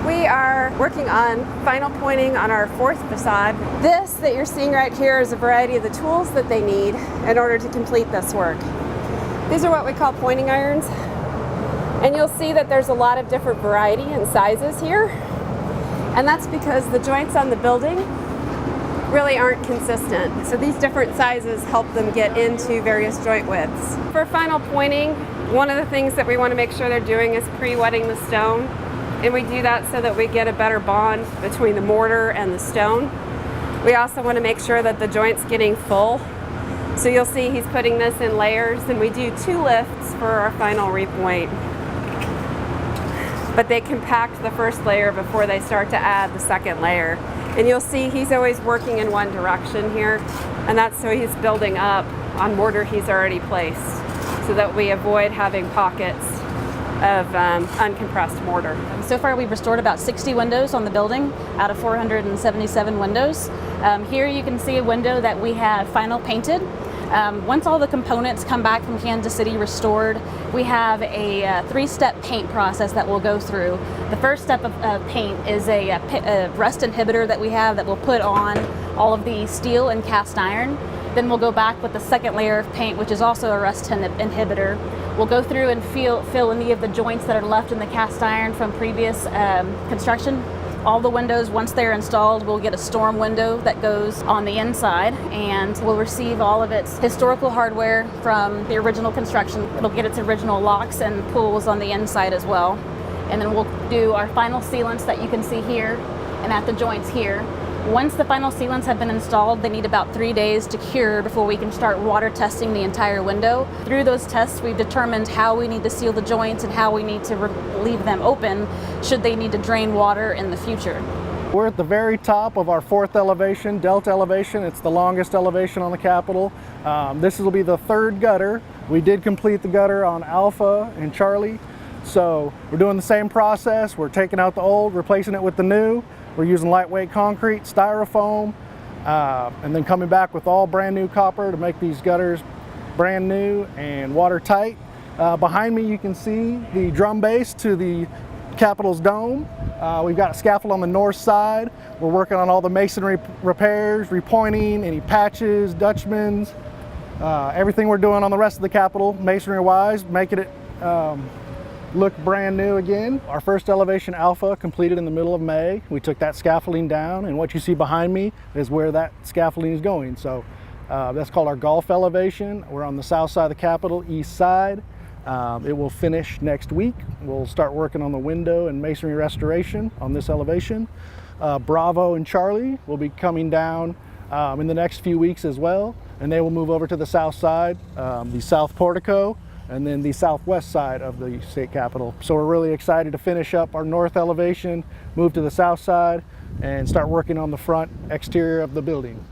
We are working on final pointing on our fourth facade. This that you're seeing right here is a variety of the tools that they need in order to complete this work. These are what we call pointing irons. And you'll see that there's a lot of different variety and sizes here. And that's because the joints on the building really aren't consistent. So these different sizes help them get into various joint widths. For final pointing, one of the things that we want to make sure they're doing is pre-wetting the stone. And we do that so that we get a better bond between the mortar and the stone. We also want to make sure that the joint's getting full. So you'll see he's putting this in layers, and we do 2 lifts for our final repoint. But they compact the first layer before they start to add the second layer. And you'll see he's always working in one direction here, and that's so he's building up on mortar he's already placed, so that we avoid having pockets of uncompressed mortar. So far we've restored about 60 windows on the building out of 477 windows. Here you can see a window that we have final painted. Once all the components come back from Kansas City restored, we have a 3-step paint process that we'll go through. The first step of paint is a rust inhibitor that we have that we'll put on all of the steel and cast iron. Then we'll go back with the second layer of paint, which is also a rust inhibitor. We'll go through and fill any of the joints that are left in the cast iron from previous construction. All the windows, once they're installed, we'll get a storm window that goes on the inside, and we'll receive all of its historical hardware from the original construction. It'll get its original locks and pulls on the inside as well. And then we'll do our final sealants that you can see here and at the joints here. Once the final sealants have been installed, they need about 3 days to cure before we can start water testing the entire window. Through those tests, we've determined how we need to seal the joints and how we need to leave them open should they need to drain water in the future. We're at the very top of our 4th elevation, Delta elevation. It's the longest elevation on the Capitol. This will be the 3rd gutter. We did complete the gutter on Alpha and Charlie. So we're doing the same process. We're taking out the old, replacing it with the new. We're using lightweight concrete, styrofoam, and then coming back with all brand new copper to make these gutters brand new and watertight. Behind me you can see the drum base to the Capitol's dome. We've got a scaffold on the north side. We're working on all the masonry repairs, repointing, any patches, Dutchmans, everything we're doing on the rest of the Capitol masonry wise, making it look brand new again. Our first elevation Alpha completed in the middle of May. We took that scaffolding down, and what you see behind me is where that scaffolding is going. So that's called our Golf elevation. We're on the south side of the Capitol, east side. It will finish next week. We'll start working on the window and masonry restoration on this elevation. Bravo and Charlie will be coming down in the next few weeks as well, and they will move over to the south side, the south portico, and then the southwest side of the state capitol. So we're really excited to finish up our north elevation, move to the south side, and start working on the front exterior of the building.